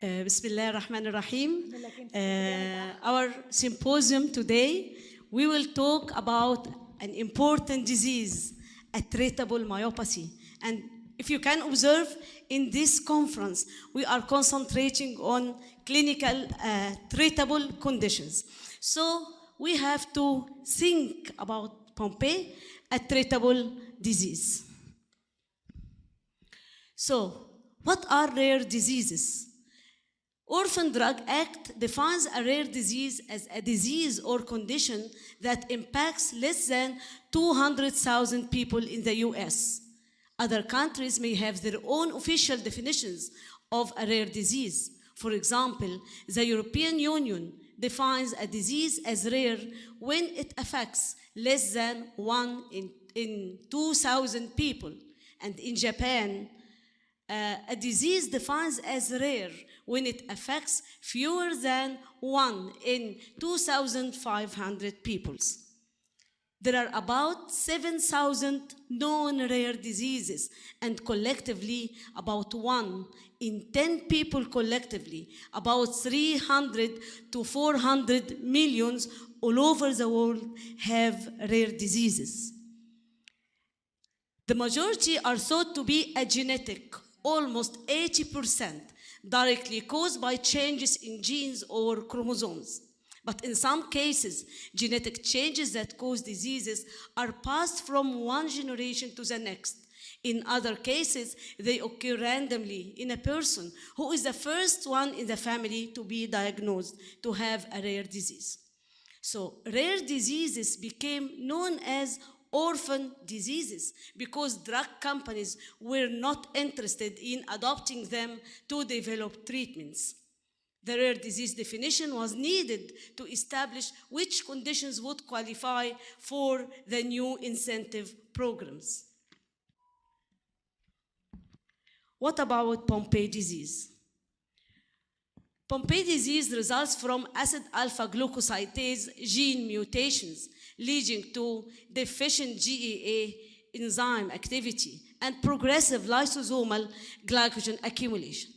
Bismillah ar-Rahman ar-Rahim. Our symposium today, we will talk about an important disease, a treatable myopathy. And if you can observe in this conference, we are concentrating on clinical treatable conditions. So we have to think about Pompe, a treatable disease. So, what are rare diseases? Orphan Drug Act defines a rare disease as a disease or condition that impacts less than 200,000 people in the US. Other countries may have their own official definitions of a rare disease. For example, the European Union defines a disease as rare when it affects less than 1 in 2,000 people. And in Japan, a disease defined as rare when it affects fewer than 1 in 2,500 people. There are about 7,000 known rare diseases, and collectively, about 1 in 10 people collectively, about 300 to 400 millions all over the world have rare diseases. The majority are thought to be a genetic, almost 80%, directly caused by changes in genes or chromosomes. But in some cases, genetic changes that cause diseases are passed from one generation to the next. In other cases, they occur randomly in a person who is the first one in the family to be diagnosed to have a rare disease. So rare diseases became known as orphan diseases because drug companies were not interested in adopting them to develop treatments. The rare disease definition was needed to establish which conditions would qualify for the new incentive programs. What about Pompe disease? Pompe disease results from acid alpha-glucosidase gene mutations leading to deficient GAA enzyme activity and progressive lysosomal glycogen accumulation.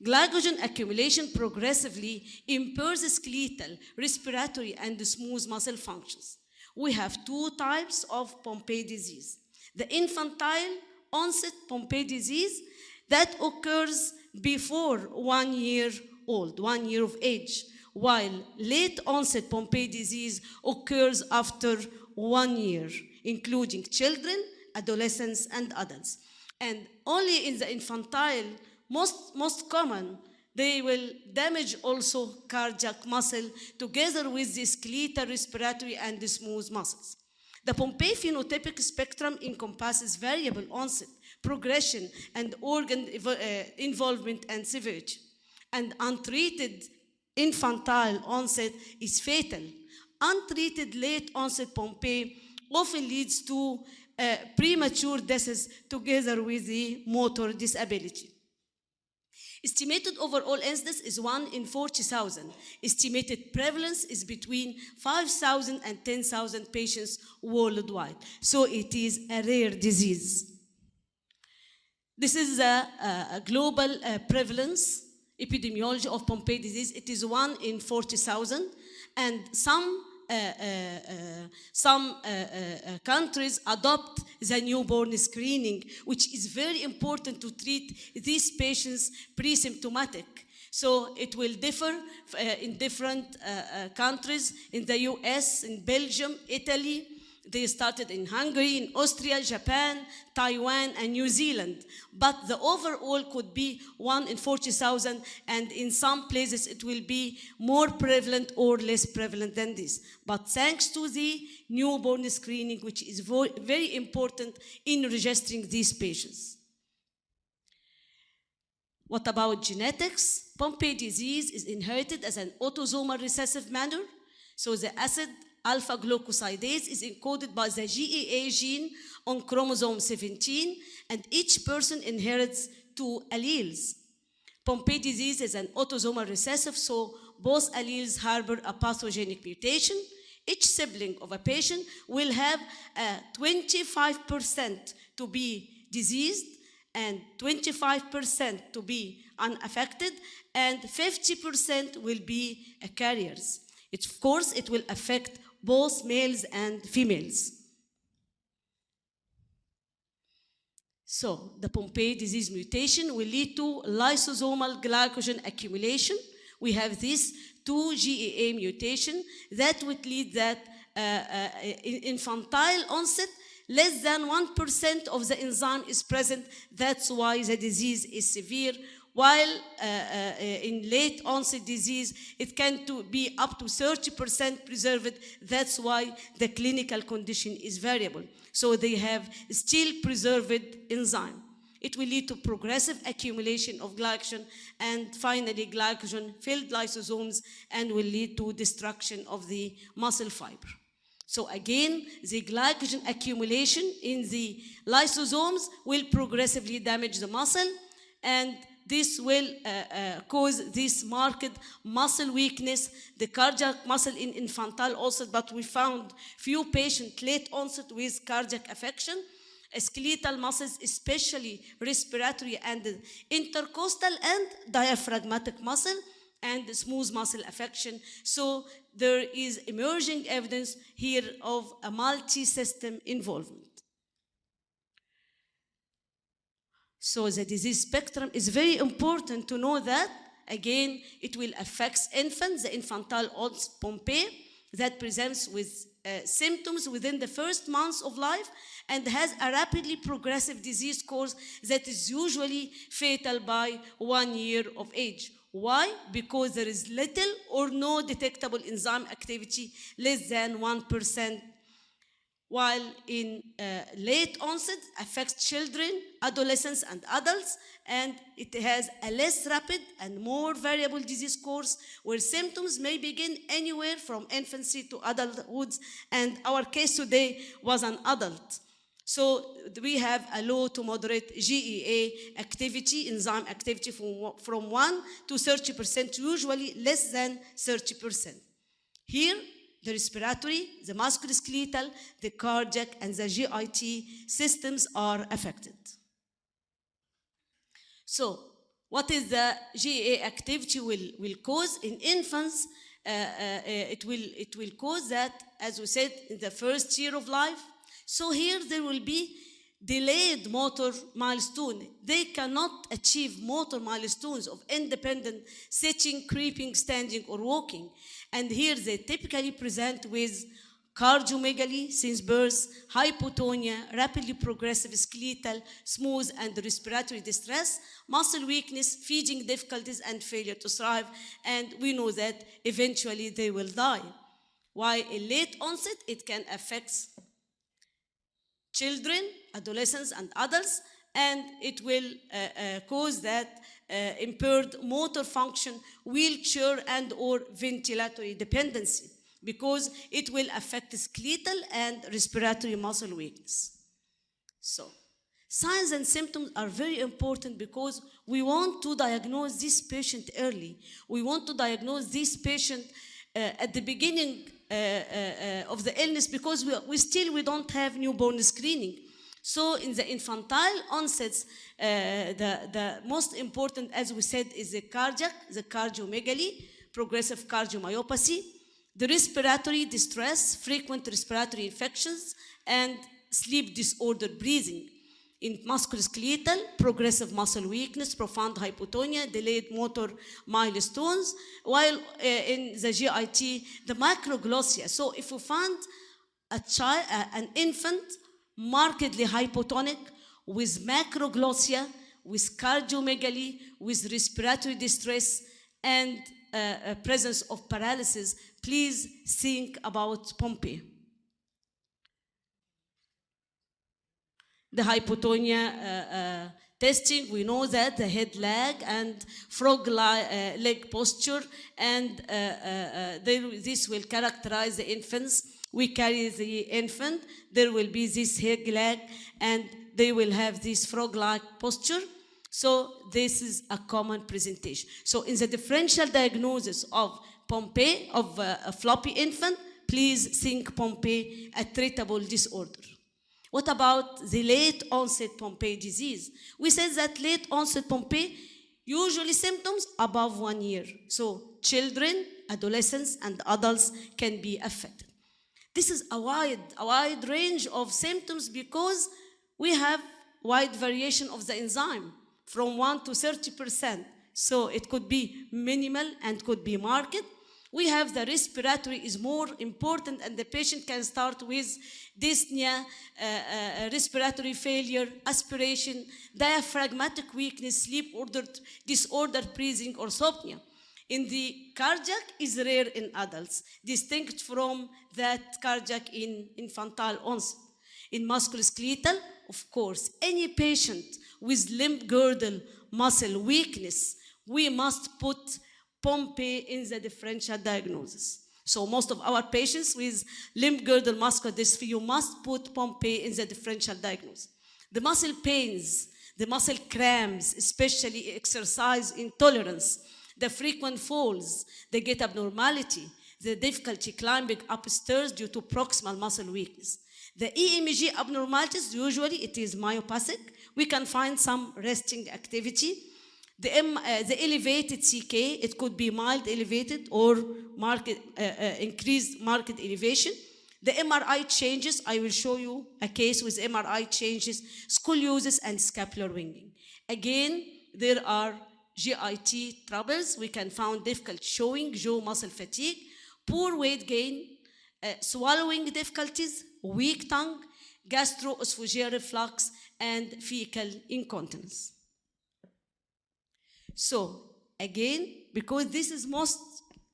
Glycogen accumulation progressively impairs skeletal, respiratory, and smooth muscle functions. We have two types of Pompe disease. The infantile onset Pompe disease that occurs before 1 year old, 1 year of age, while late onset Pompe disease occurs after 1 year, including children, adolescents, and adults. And only in the infantile, most common, they will damage also cardiac muscle together with the skeletal, respiratory, and the smooth muscles. The Pompe phenotypic spectrum encompasses variable onset, progression, and organ involvement and severity. And untreated infantile onset is fatal. Untreated late onset Pompe often leads to premature deaths together with the motor disability. Estimated overall incidence is 1 in 40,000. Estimated prevalence is between 5,000 and 10,000 patients worldwide. So it is a rare disease. This is a global prevalence epidemiology of Pompe disease. It is 1 in 40,000, and some countries adopt the newborn screening, which is very important to treat these patients pre-symptomatic. So it will differ in different countries, in the US, in Belgium, Italy. They started in Hungary, in Austria, Japan, Taiwan, and New Zealand. But the overall could be 1 in 40,000, and in some places it will be more prevalent or less prevalent than this. But thanks to the newborn screening, which is very important in registering these patients. What about genetics? Pompe disease is inherited as an autosomal recessive manner. So the acid alpha-glucosidase is encoded by the GAA gene on chromosome 17, and each person inherits 2 alleles. Pompe disease is an autosomal recessive, so both alleles harbor a pathogenic mutation. Each sibling of a patient will have 25% to be diseased and 25% to be unaffected, and 50% will be carriers. Of course, it will affect both males and females. So the Pompe disease mutation will lead to lysosomal glycogen accumulation. We have this 2 GAA mutation that would lead that in infantile onset, less than 1% of the enzyme is present. That's why the disease is severe. While in late onset disease, it can be up to 30% preserved. That's why the clinical condition is variable. So they have still preserved enzyme. It will lead to progressive accumulation of glycogen and finally glycogen-filled lysosomes, and will lead to destruction of the muscle fiber. So again, the glycogen accumulation in the lysosomes will progressively damage the muscle, and this will cause this marked muscle weakness, the cardiac muscle in infantile onset, but we found few patients late onset with cardiac affection. Skeletal muscles, especially respiratory and intercostal and diaphragmatic muscle, and smooth muscle affection. So there is emerging evidence here of a multi-system involvement. So the disease spectrum is very important to know that. Again, it will affect infants, the infantile onset Pompe that presents with symptoms within the first months of life and has a rapidly progressive disease course that is usually fatal by 1 year of age. Why? Because there is little or no detectable enzyme activity, less than 1%, while in late onset affects children, adolescents, and adults, and it has a less rapid and more variable disease course where symptoms may begin anywhere from infancy to adulthood, and our case today was an adult. So we have a low to moderate GAA activity, enzyme activity from 1 to 30%, usually less than 30%. Here, the respiratory, the musculoskeletal, the cardiac, and the GIT systems are affected. So, what is the GAA activity will cause in infants? It will cause that, as we said, in the first year of life. So here there will be delayed motor milestone. They cannot achieve motor milestones of independent sitting, creeping, standing, or walking. And here they typically present with cardiomegaly since birth, hypotonia, rapidly progressive skeletal, smooth and respiratory distress, muscle weakness, feeding difficulties, and failure to thrive. And we know that eventually they will die. While in late onset, it can affect children, adolescents, and adults, and it will cause that impaired motor function, wheelchair, and or ventilatory dependency, because it will affect skeletal and respiratory muscle weakness. So, signs and symptoms are very important because we want to diagnose this patient early. We want to diagnose this patient at the beginning of the illness, because we don't have newborn screening. So in the infantile onsets, the most important, as we said, is the cardiac, the cardiomegaly, progressive cardiomyopathy, the respiratory distress, frequent respiratory infections, and sleep disordered breathing. In musculoskeletal, progressive muscle weakness, profound hypotonia, delayed motor milestones, while in the GIT, the macroglossia. So if we find an infant markedly hypotonic with macroglossia, with cardiomegaly, with respiratory distress, and presence of paralysis, please think about Pompe. The hypotonia testing, we know that the head lag and frog leg posture, and this will characterize the infants. We carry the infant, there will be this head lag, and they will have this frog-like posture. So this is a common presentation. So in the differential diagnosis of Pompe, of a floppy infant, please think Pompe, a treatable disorder. What about the late onset Pompe disease? We said that late onset Pompe Usually symptoms above 1 year. So children, adolescents, and adults can be affected. This is a wide range of symptoms because we have wide variation of the enzyme from 1 to 30%. So it could be minimal and could be marked. We have the respiratory is more important, and the patient can start with dyspnea, respiratory failure, aspiration, diaphragmatic weakness, sleep disorder, breathing, or orthopnea. In the cardiac is rare in adults, distinct from that cardiac in infantile onset. In musculoskeletal, of course, any patient with limb girdle muscle weakness, we must put Pompe in the differential diagnosis. So most of our patients with limb girdle muscular dystrophy, you must put Pompe in the differential diagnosis. The muscle pains, the muscle cramps, especially exercise intolerance, the frequent falls, the gait abnormality, the difficulty climbing upstairs due to proximal muscle weakness. The EMG abnormalities, usually it is myopathic. We can find some resting activity. The elevated CK, it could be mild elevated or increased marked elevation. The MRI changes, I will show you a case with MRI changes, scoliosis and scapular winging. Again, there are GIT troubles. We can find difficult showing, jaw muscle fatigue, poor weight gain, swallowing difficulties, weak tongue, gastroesophageal reflux, and fecal incontinence. So again, because this is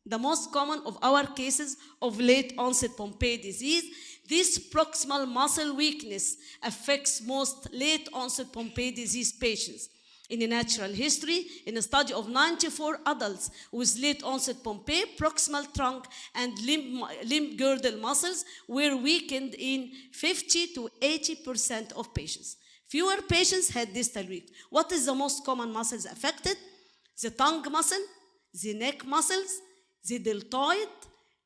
the most common of our cases of late onset Pompe disease, this proximal muscle weakness affects most late onset Pompe disease patients. In the natural history, in a study of 94 adults with late onset Pompe, proximal trunk and limb girdle muscles were weakened in 50 to 80% of patients. Fewer patients had distal weakness. What is the most common muscles affected? The tongue muscle, the neck muscles, the deltoid,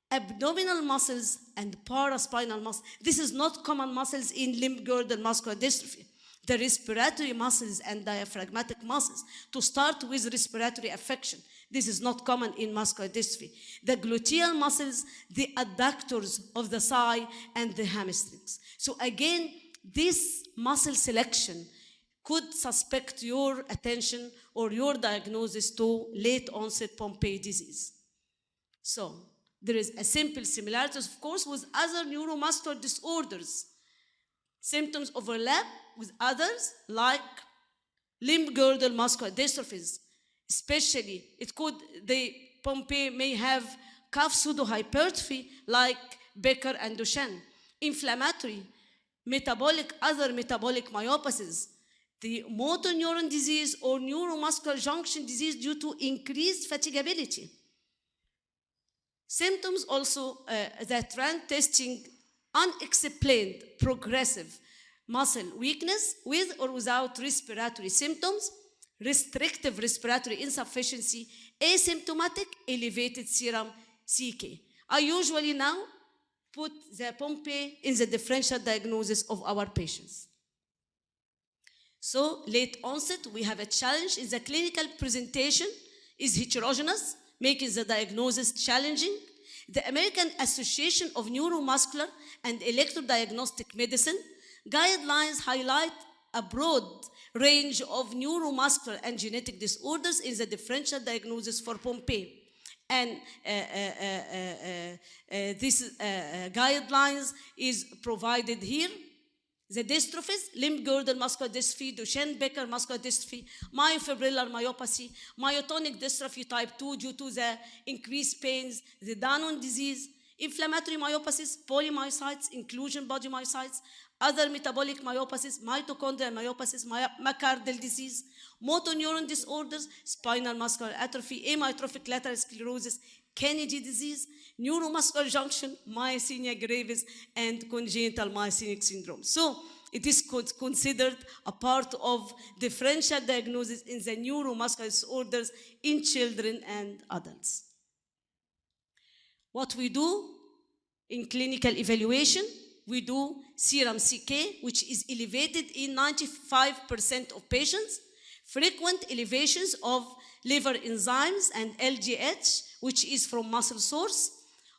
abdominal muscles, and paraspinal muscles. This is not common muscles in limb girdle muscular dystrophy. The respiratory muscles and diaphragmatic muscles, to start with respiratory affection. This is not common in muscular dystrophy. The gluteal muscles, the adductors of the thigh, and the hamstrings. So again, this muscle selection could suspect your attention or your diagnosis to late onset Pompe disease. So there is a simple similarities, of course, with other neuromuscular disorders. Symptoms overlap with others like limb girdle muscular dystrophies. Especially, the Pompe may have calf pseudohypertrophy like Becker and Duchenne. Inflammatory, other metabolic myopathies, the motor neuron disease or neuromuscular junction disease due to increased fatigability. Symptoms also that ran testing unexplained progressive muscle weakness with or without respiratory symptoms, restrictive respiratory insufficiency, asymptomatic elevated serum CK. I usually now put the Pompe in the differential diagnosis of our patients. So late onset, we have a challenge in the clinical presentation is heterogeneous, making the diagnosis challenging. The American Association of Neuromuscular and Electrodiagnostic Medicine guidelines highlight a broad range of neuromuscular and genetic disorders in the differential diagnosis for Pompe. And this guidelines is provided here. The dystrophies, limb girdle muscular dystrophy, Duchenne-Becker muscular dystrophy, myofibrillar myopathy, myotonic dystrophy type 2 due to the increased pains, the Danon disease, inflammatory myopathies, polymyositis, inclusion body myositis, other metabolic myopathies, mitochondrial myopathies, McArdle disease, motor neuron disorders, spinal muscular atrophy, amyotrophic lateral sclerosis, Kennedy disease, neuromuscular junction, myasthenia gravis, and congenital myasthenic syndrome. So it is considered a part of differential diagnosis in the neuromuscular disorders in children and adults. What we do in clinical evaluation, we do serum CK, which is elevated in 95% of patients. frequent elevations of liver enzymes and LGH, which is from muscle source.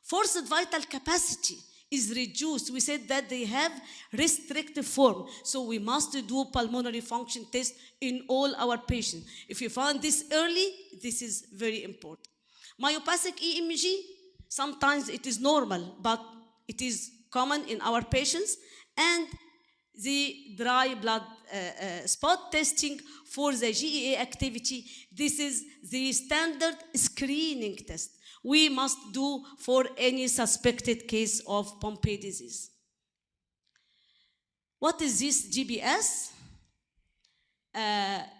Forced vital capacity is reduced. We said that they have restrictive form. So we must do pulmonary function test in all our patients. If you find this early, this is very important. Myopathic EMG, sometimes it is normal, but it is common in our patients. And the dry blood spot testing for the GEA activity, this is the standard screening test we must do for any suspected case of Pompe disease. What is this GBS?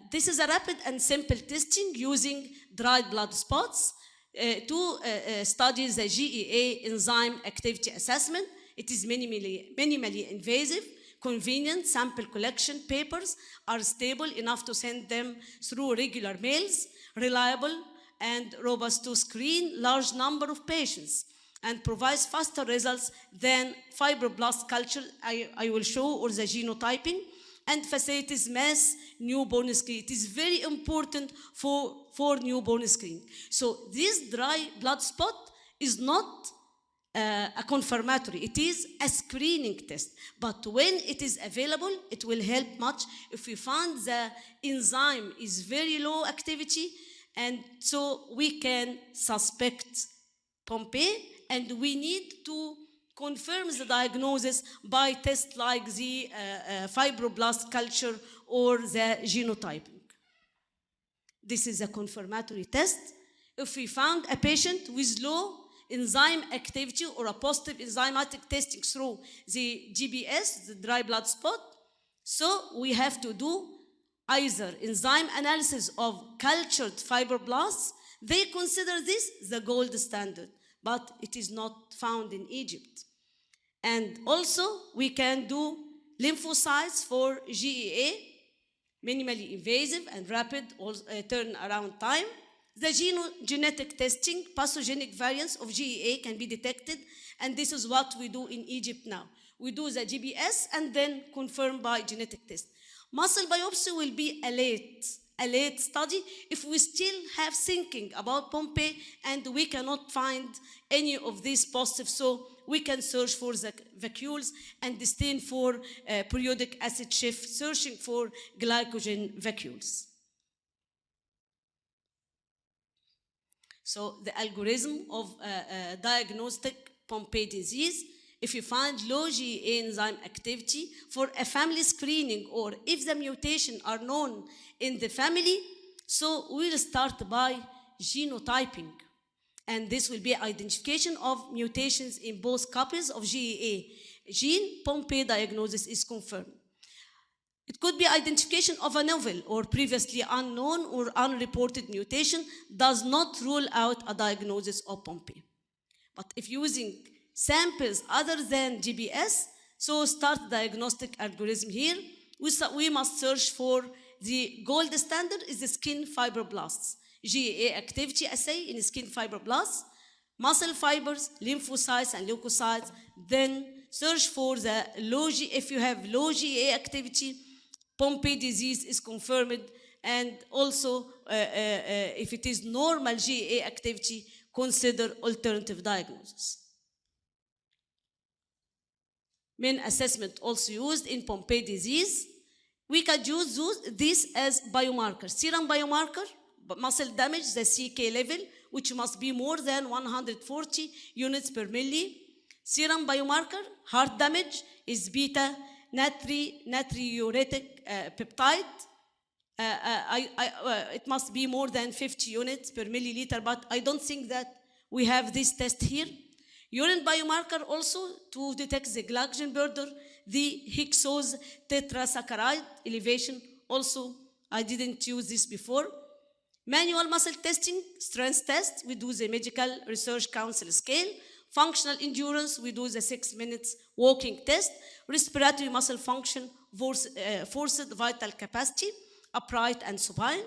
This is a rapid and simple testing using dried blood spots to study the GEA enzyme activity assessment. It is minimally invasive, convenient. Sample collection papers are stable enough to send them through regular mails, reliable and robust to screen large number of patients, and provides faster results than fibroblast culture, I will show, or the genotyping, and facilitates mass newborn screening. It is very important for newborn screening. So this dry blood spot is not a confirmatory, it is a screening test. But when it is available, it will help much if we find the enzyme is very low activity, and so we can suspect Pompe, and we need to confirm the diagnosis by tests like the fibroblast culture or the genotyping. This is a confirmatory test. If we found a patient with low enzyme activity or a positive enzymatic testing through the GBS, the dry blood spot, so we have to do either enzyme analysis of cultured fibroblasts. They consider this the gold standard, but it is not found in Egypt. And also, we can do lymphocytes for GEA, minimally invasive and rapid turnaround time. The genetic testing, pathogenic variants of GEA can be detected, and this is what we do in Egypt now. We do the GBS and then confirm by genetic test. Muscle biopsy will be a late study if we still have thinking about Pompe and we cannot find any of these positive, so we can search for the vacuoles and stain for periodic acid shift, searching for glycogen vacuoles. So the algorithm of diagnostic Pompe disease: if you find low GEA enzyme activity for a family screening, or if the mutation are known in the family, so we'll start by genotyping. And this will be identification of mutations in both copies of GEA gene. Pompe diagnosis is confirmed. It could be identification of a novel or previously unknown or unreported mutation, does not rule out a diagnosis of Pompe. But if using samples other than GBS, so start diagnostic algorithm here. We must search for the gold standard is the skin fibroblasts, GEA activity assay in skin fibroblasts, muscle fibers, lymphocytes and leukocytes. Then search for the low if you have low GEA activity, Pompe disease is confirmed, and also if it is normal GEA activity, consider alternative diagnosis. Main assessment also used in Pompe disease. We could use this as biomarker. Serum biomarker, muscle damage, the CK level, which must be more than 140 units per milli. Serum biomarker, heart damage, is beta natriuretic peptide. It must be more than 50 units per milliliter, but I don't think that we have this test here. Urine biomarker also to detect the glycogen burden, the hexose tetrasaccharide elevation. Also, I didn't use this before. Manual muscle testing, strength test, we do the Medical Research Council scale. Functional endurance, we do the 6 minutes walking test. Respiratory muscle function, forced vital capacity, upright and supine.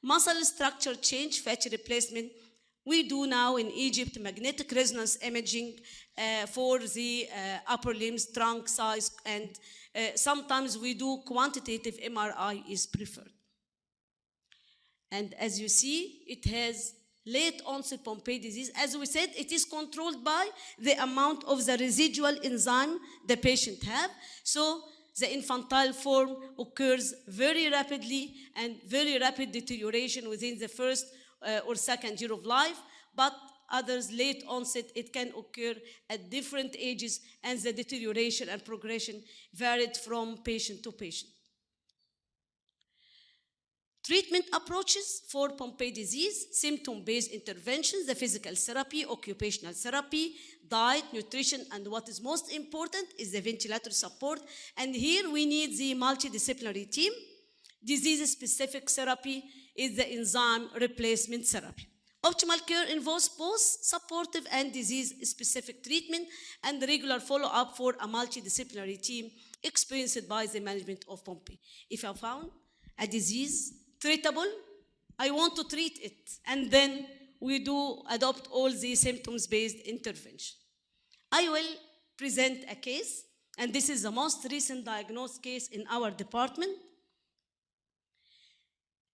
Muscle structure change, fatty replacement. We do now in Egypt magnetic resonance imaging for the upper limbs, trunk size, and sometimes we do quantitative MRI is preferred. And as you see, it has late onset Pompe disease. As we said, it is controlled by the amount of the residual enzyme the patient have. So the infantile form occurs very rapidly and very rapid deterioration within the first or second year of life, but others late onset, it can occur at different ages, and the deterioration and progression varied from patient to patient. Treatment approaches for Pompe disease: symptom-based interventions, the physical therapy, occupational therapy, diet, nutrition, and what is most important is the ventilatory support. And here we need the multidisciplinary team. Disease-specific therapy is the enzyme replacement therapy. Optimal care involves both supportive and disease-specific treatment and regular follow-up for a multidisciplinary team experienced by the management of Pompe. If I found a disease treatable, I want to treat it, and then we do adopt all the symptoms-based intervention. I will present a case, and this is the most recent diagnosed case in our department.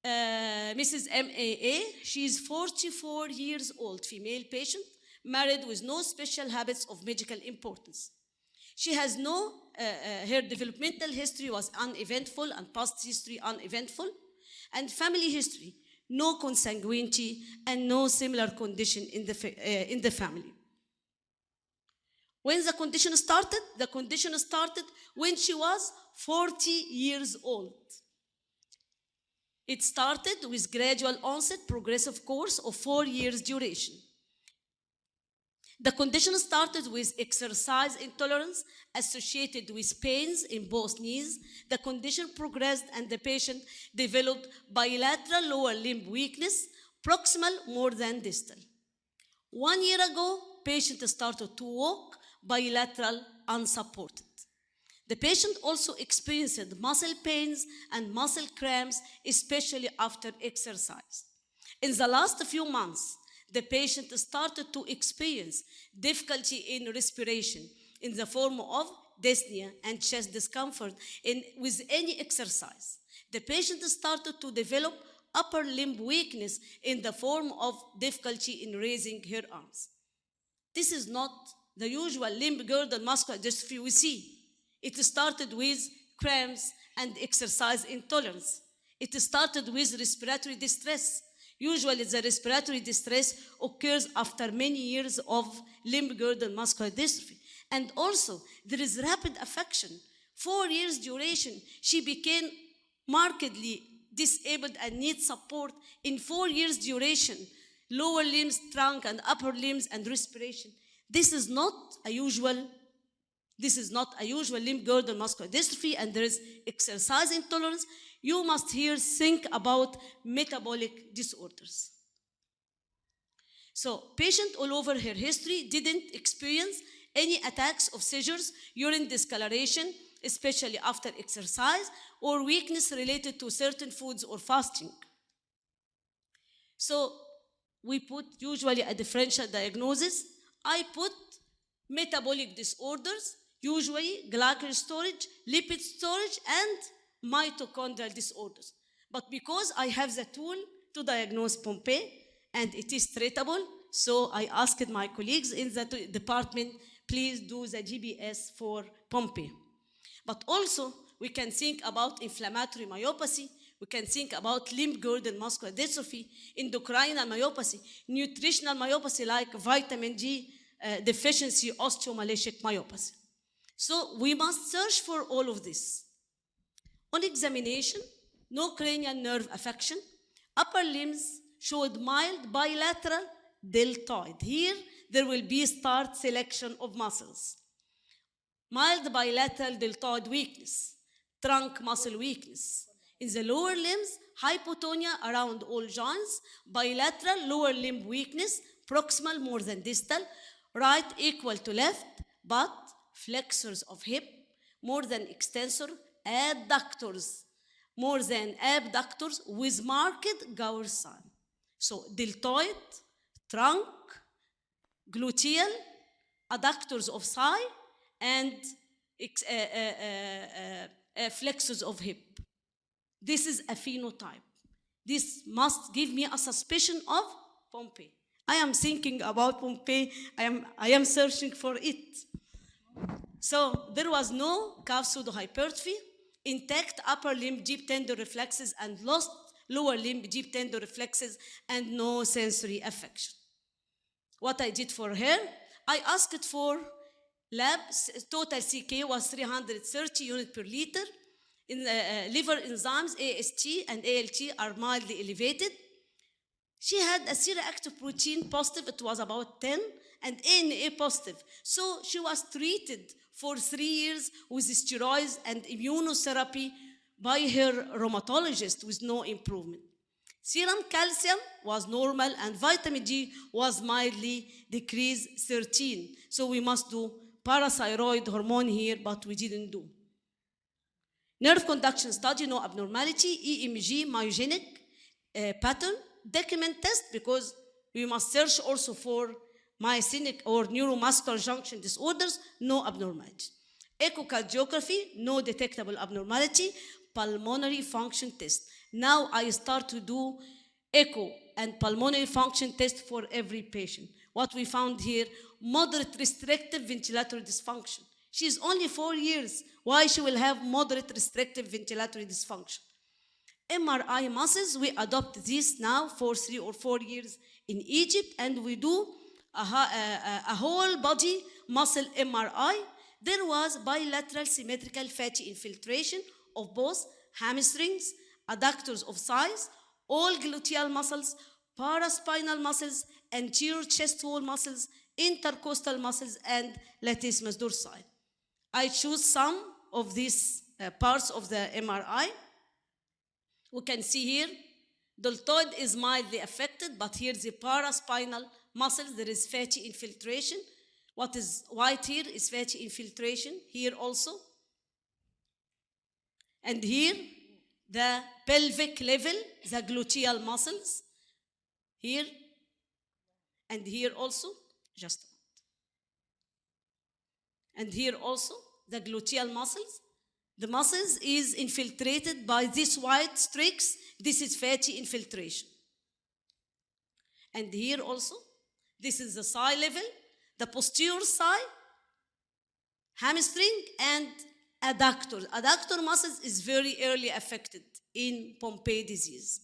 Mrs. MAA, she is 44 years old, female patient, married with no special habits of medical importance. She has her developmental history was uneventful and past history uneventful, and family history, no consanguinity and no similar condition in the family. When the condition started when she was 40 years old. It started with gradual onset, progressive course of 4 years duration. The condition started with exercise intolerance associated with pains in both knees. The condition progressed and the patient developed bilateral lower limb weakness, proximal more than distal. 1 year ago, patient started to walk bilateral unsupported. The patient also experienced muscle pains and muscle cramps, especially after exercise. In the last few months, the patient started to experience difficulty in respiration in the form of dyspnea and chest discomfort with any exercise. The patient started to develop upper limb weakness in the form of difficulty in raising her arms. This is not the usual limb girdle muscular dystrophy we see. It started with cramps and exercise intolerance. It started with respiratory distress. Usually the respiratory distress occurs after many years of limb girdle muscular dystrophy. And also there is rapid affection. 4 years duration, she became markedly disabled and needs support in 4 years duration. Lower limbs, trunk and upper limbs and respiration. This is not a usual limb girdle muscular dystrophy, and there is exercise intolerance. You must here think about metabolic disorders. So patient all over her history didn't experience any attacks of seizures, urine discoloration, especially after exercise, or weakness related to certain foods or fasting. So we put usually a differential diagnosis. I put metabolic disorders, usually glycogen storage, lipid storage, and mitochondrial disorders. But because I have the tool to diagnose Pompe and it is treatable, so I asked my colleagues in the department, please do the GBS for Pompe. But also, we can think about inflammatory myopathy, we can think about limb girdle muscular dystrophy, endocrinal myopathy, nutritional myopathy like vitamin D deficiency, osteomyelitic myopathy. So we must search for all of this. On examination, no cranial nerve affection. Upper limbs showed mild bilateral deltoid. Here, there will be start selection of muscles. Mild bilateral deltoid weakness, trunk muscle weakness. In the lower limbs, hypotonia around all joints, bilateral lower limb weakness, proximal more than distal, right equal to left, but flexors of hip more than extensor, adductors more than abductors with marked Gower sign. So deltoid, trunk, gluteal, adductors of thigh, and flexors of hip. This is a phenotype. This must give me a suspicion of Pompe. I am thinking about Pompe. I am searching for it. So there was no calf pseudohypertrophy, intact upper limb deep tendon reflexes, and lost lower limb deep tendon reflexes, and no sensory affection. What I did for her, I asked for labs. Total CK was 330 units per liter. In liver enzymes, AST and ALT are mildly elevated. She had a C-reactive protein positive, it was about 10, and ANA positive. So she was treated for 3 years with steroids and immunotherapy by her rheumatologist with no improvement. Serum calcium was normal and vitamin D was mildly decreased 13. So we must do parathyroid hormone here, but we didn't do. Nerve conduction study, no abnormality, EMG, myogenic pattern, document test, because we must search also for myasthenic or neuromuscular junction disorders, no abnormality. Echocardiography, no detectable abnormality. Pulmonary function test. Now I start to do echo and pulmonary function test for every patient. What we found here, moderate restrictive ventilatory dysfunction. She's only 4 years. Why she will have moderate restrictive ventilatory dysfunction? MRI muscles, we adopt this now for 3 or 4 years in Egypt, and we do a whole body muscle MRI. There was bilateral symmetrical fatty infiltration of both hamstrings, adductors of thighs, all gluteal muscles, paraspinal muscles, anterior chest wall muscles, intercostal muscles, and latissimus dorsi. I choose some of these parts of the MRI. We can see here, deltoid is mildly affected, but here the paraspinal muscles, there is fatty infiltration. What is white here is fatty infiltration, here also. And here, the pelvic level, the gluteal muscles, here, and here also, just a moment. And here also, the gluteal muscles. The muscles is infiltrated by these white streaks. This is fatty infiltration. And here also, this is the thigh level, the posterior thigh, hamstring, and adductor. Adductor muscles is very early affected in Pompe disease.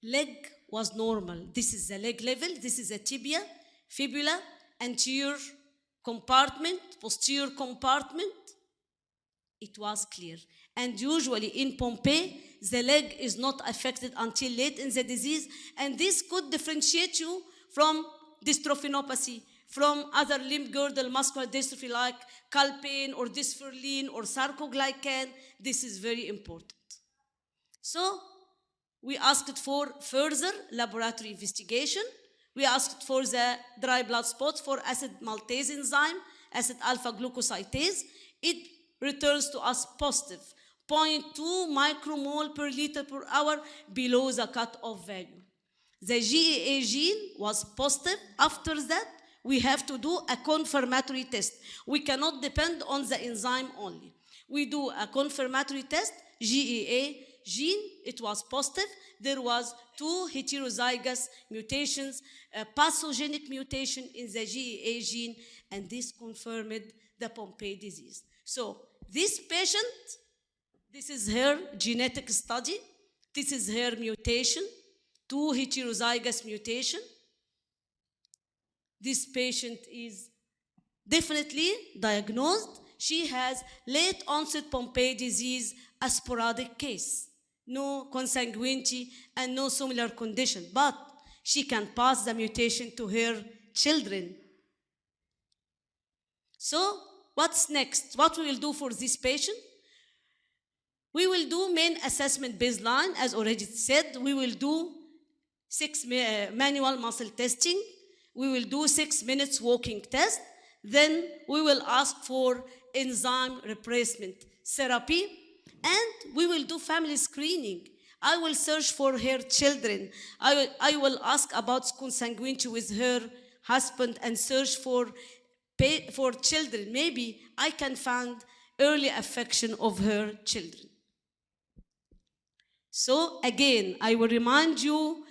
Leg was normal. This is the leg level. This is the tibia, fibula, anterior compartment, posterior compartment. It was clear. And usually in Pompe, the leg is not affected until late in the disease, and this could differentiate you from dystrophinopathy, from other limb girdle muscular dystrophy like calpain or dysferlin or sarcoglycan. This is very important. So we asked for further laboratory investigation. We asked for the dry blood spots for acid maltase enzyme, acid alpha glucosylase. It returns to us positive, 0.2 micromole per liter per hour below the cutoff value. The GAA gene was positive. After that, we have to do a confirmatory test. We cannot depend on the enzyme only. We do a confirmatory test, GAA gene, it was positive. There was 2 heterozygous mutations, a pathogenic mutation in the GAA gene, and this confirmed the Pompe disease. So this patient, this is her genetic study. This is her mutation, 2 heterozygous mutation. This patient is definitely diagnosed. She has late onset Pompe disease, a sporadic case, no consanguinity and no similar condition, but she can pass the mutation to her children. So what's next? What we will do for this patient? We will do main assessment baseline, as already said. We will do 6 manual muscle testing. We will do 6 minutes walking test. Then we will ask for enzyme replacement therapy. And we will do family screening. I will search for her children. I will ask about consanguinity with her husband and search for children. Maybe I can find early affection of her children. So again, I will remind you,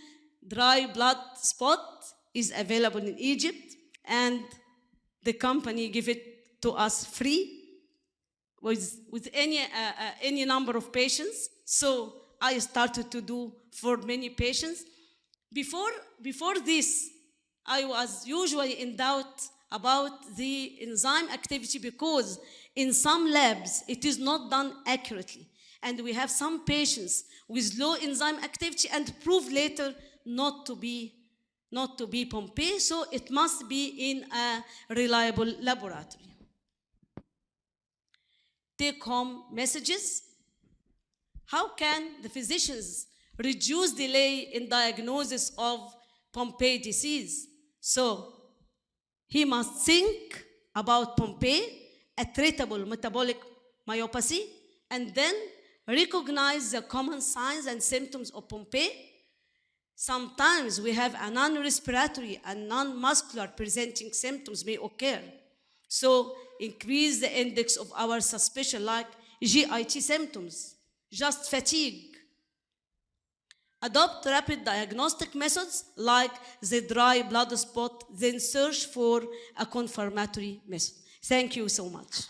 dry blood spot is available in Egypt, and the company give it to us free with any number of patients. So I started to do for many patients. Before this, I was usually in doubt about the enzyme activity, because in some labs it is not done accurately, and we have some patients with low enzyme activity and proved later not to be Pompe. So it must be in a reliable laboratory. Take-home messages. How can the physicians reduce delay in diagnosis of Pompe disease? So he must think about Pompe, a treatable metabolic myopathy, and then recognize the common signs and symptoms of Pompe. Sometimes we have a non-respiratory and non-muscular presenting symptoms may occur. So increase the index of our suspicion, like GIT symptoms, just fatigue. Adopt rapid diagnostic methods like the dry blood spot, then search for a confirmatory method. Thank you so much.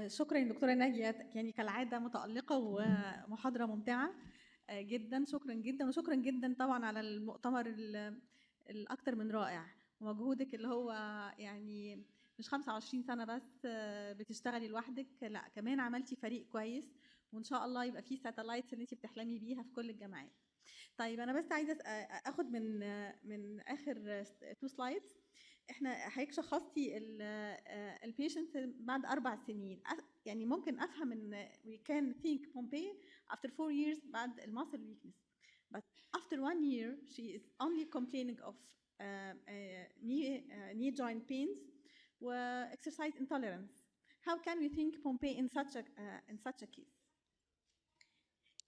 شكرا دكتورة ناجية، يعني كالعادة متألقة ومحاضرة ممتعة جدا. شكرا جدا، وشكرا جدا طبعا على المؤتمر الأكثر من رائع، ومجهودك اللي هو يعني مش 25 سنة بس بتشتغلي لوحدك، لا كمان عملتي فريق كويس، وإن شاء الله يبقى في ساتلايتس اللي انت بتحلمي بيها في كل الجامعات. طيب أنا بس عايزة أخد من آخر 2 سلايدز. احنا حضرتك شخصتي البيشنت بعد 4 سنين، يعني ممكن افهم ان we can think Pompe after 4 years بعد muscle weakness, but after 1 year she is only complaining of knee joint pains و exercise intolerance. How can we think Pompe in such a case?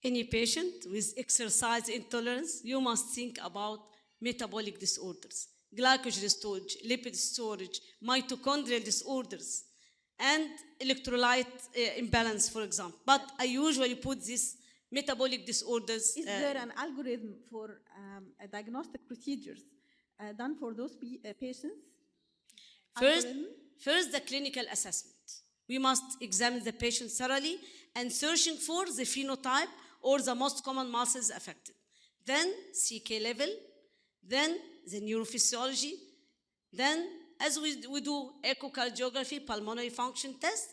Any patient with exercise intolerance, you must think about metabolic disorders, glycogen storage, lipid storage, mitochondrial disorders, and electrolyte imbalance, for example. But I usually put these metabolic disorders. Is there an algorithm for diagnostic procedures done for those patients? First, the clinical assessment. We must examine the patient thoroughly and searching for the phenotype or the most common muscles affected. Then CK level, then the neurophysiology, then as we do echocardiography, pulmonary function test.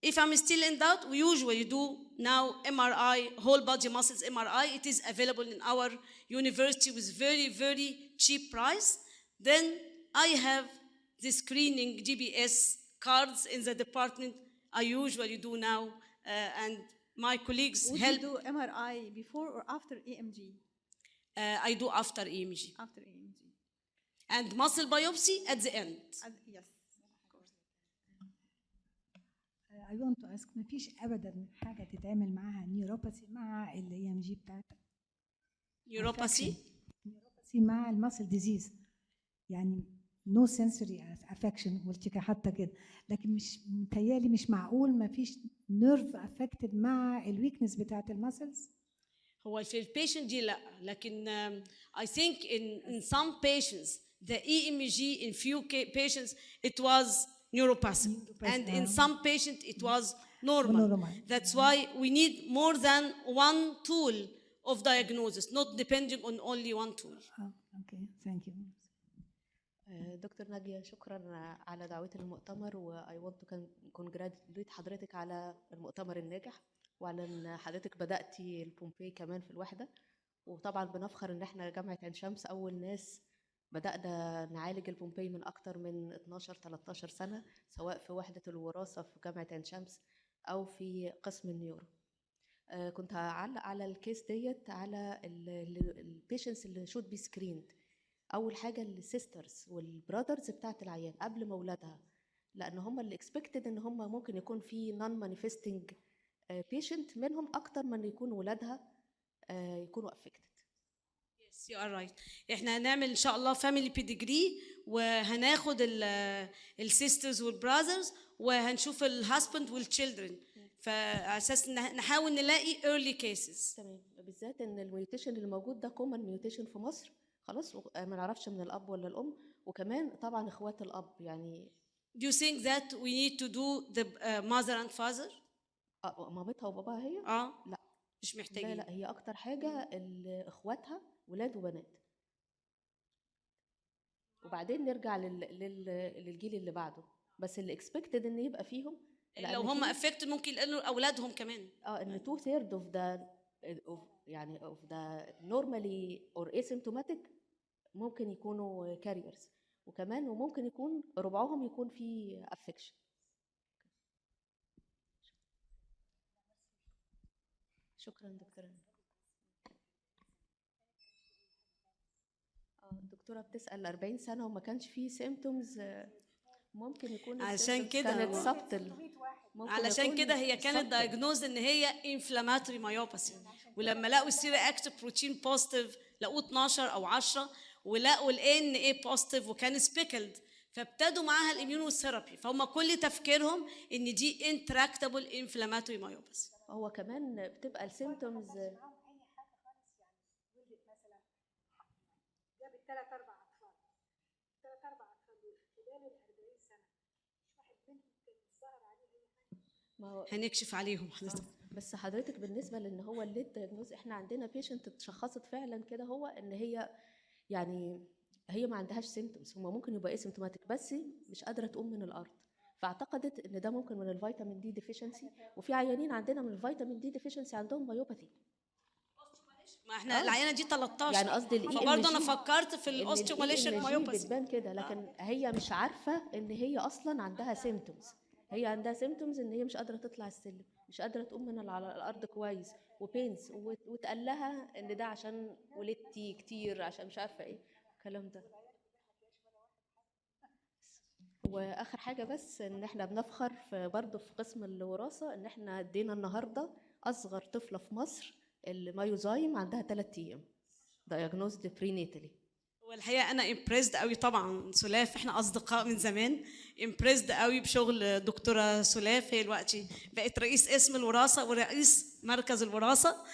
If I'm still in doubt, we usually do now MRI, whole body muscles MRI. It is available in our university with very, very cheap price. Then I have the screening GBS cards in the department. I usually do now, and my colleagues Would help. You do MRI before or after EMG? I do after EMG. After EMG. And muscle biopsy at the end. Yes, of course. I want to ask, ما فيش أبدا حاجة تتعمل معها نيوروباثي مع ال EMG بتاعتك؟ نيوروباثي؟ نيوروباثي مع المسل ديزيز، يعني no sensory affection قلت حتى كده، لكن مش متهيألي مش معقول ما فيش nerve affected مع الويكنس بتاعت المسلز. هو في البيشنت دي لا، لكن I think in some patients the EMG in few patients it was neuropathic, and in some patients it was normal. That's why we need more than one tool of diagnosis, not depending on only one tool. Okay, thank you. دكتور ناجية، شكرا على دعوتي للمؤتمر، و I want to congratulate حضرتك على المؤتمر الناجح، وعلى ان حضرتك بدأتي البومبي كمان في الوحدة. وطبعا بنفخر ان احنا جامعة عين شمس اول ناس بدأنا نعالج البومبي من اكتر من 12-13 سنة، سواء في وحدة الوراثة في جامعة عين شمس او في قسم النيورو. كنت هعلق على الكيس ديت على البيشنتس اللي should be screened. اول حاجه السيسترز والبرادرز بتاعت العيان قبل ما اولادها، لان هم اللي اكسبكتد ان هم ممكن يكون في نون مانيفستنج بيشنت منهم اكتر من يكون ولادها يكونوا افكتد. Yes, you are right. احنا هنعمل ان شاء الله فاميلي بيدجري، وهناخد السيسترز والبراذرز، وهنشوف الهاسبند والتشيلدرن فعلى اساس نحاول نلاقي early cases. تمام، بالذات ان الميوتيشن اللي موجود ده كومن ميوتيشن في مصر خلاص، ما نعرفش من الاب ولا الام، وكمان طبعا اخوات الاب يعني. Do you think that we need to do the mother and father؟ مامتها وباباها هي؟ لا مش محتاجين. لا هي اكتر حاجه اخواتها ولاد وبنات، وبعدين نرجع للجيل اللي بعده، بس اللي اكسبكتد ان يبقى فيهم لو هم افكت ممكن يقلوا اولادهم كمان. ان 2/3 يعني of the normally or asymptomatic ممكن يكونوا carriers، وكمان وممكن يكون ربعهم يكون فيه affection. شكرا دكتورة. الدكتورة بتسأل 40 سنة وما كانش فيه symptoms، ممكن يكون عشان كده كانت سبتل، علشان كده هي كانت دايجنوز ان هي انفلاماتوري مايوباثي، ولما لقوا السيري اكتيف بروتين بوزيتيف لقوه 12 او 10، ولقوا الان اي بوزيتيف وكان سبيكلد، فابتدوا معاها الاميونوثيرابي، فهم كل تفكيرهم ان دي انتراكتابل انفلاماتوري مايوباثي. هو كمان بتبقى السيمتومز هنكشف عليهم حضرتك. بس حضرتك بالنسبه لان هو الليت دايجنوز، احنا عندنا بيشنت اتشخصت فعلا كده، هو ان هي يعني هي ما عندهاش سيمتومز، هم ممكن يبقى اسيمتوماتيك بس مش قادره تقوم من الارض، فاعتقدت ان ده ممكن من الفيتامين دي ديفيشنسي، وفي عيانين عندنا من الفيتامين دي ديفيشنسي عندهم مايوباثي. ما احنا العينه دي 13 يعني قصدي برضه انا فكرت في الاوستيوماليشن مايوباثي، بتبان كده، لكن هي مش عارفه ان هي اصلا عندها سيمتومز. هي عندها سيمتومز ان هي مش قادره تطلع السلم، مش قادره تقوم من على الارض كويس، وبينز، وتقال لها ان ده عشان ولدتي كتير، عشان مش عارفه ايه الكلام ده. واخر حاجه بس ان احنا بنفخر برضه في قسم الوراثه ان احنا ادينا النهارده اصغر طفله في مصر المايوزايم عندها 3 ايام diagnosed prenatally. والحقيقه انا امبريسد قوي طبعا سلاف، احنا اصدقاء من زمان، امبريسد قوي بشغل دكتوره سلاف، هي دلوقتي بقت رئيس قسم الوراثه ورئيس مركز الوراثه.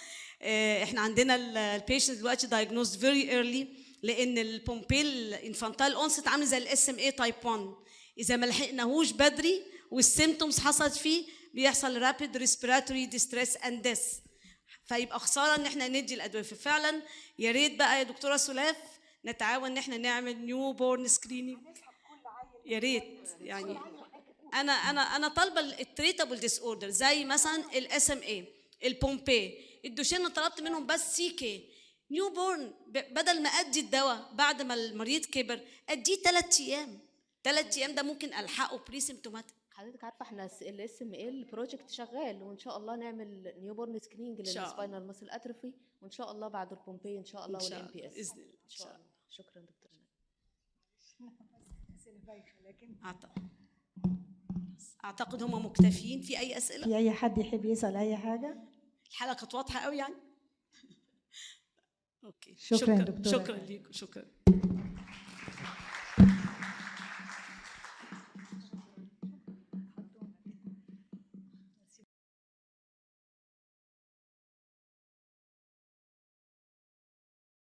احنا عندنا البيشنت دلوقتي دايجنوزد فيري ايرلي، لان البومبيل انفانتايل اونست عامل زي الاس ام اي تايب 1، اذا ما لحقناهوش بدري والسيمتومز حصلت فيه بيحصل رابيد ريسبيراتوري ديستريس اند ديث، فيبقى خساره ان احنا ندي الادويه. ففعلا يا ريت بقى يا دكتوره سلاف نتعاون ان احنا نعمل نيو بورن سكريننج، يا ريت. يعني انا طالبه التريتابل ديس اوردر زي مثلا الاس ام اي، البومبي، الدوشين طلبت منهم بس سي كي. نيو بورن بدل ما ادي الدواء بعد ما المريض كبر اديه 3 ايام، 3 ايام ده ممكن الحقه بري سيمتوماتيك. حضرتك عارفه احنا الاس ام ال بروجكت شغال، وان شاء الله نعمل نيو بورن سكريننج للسباينال ماسل اتروفي، وان شاء الله بعد البومبي ان شاء الله والام بي اس باذن الله ان شاء الله. شكرا دكتور. اعتقد هم مكتفيين. في اي اسئله؟ في اي حد يحب يسال اي حاجه؟ الحلقه كانت واضحه قوي يعني. اوكي، شكرا دكتوره. شكرا ليكم، شكرا.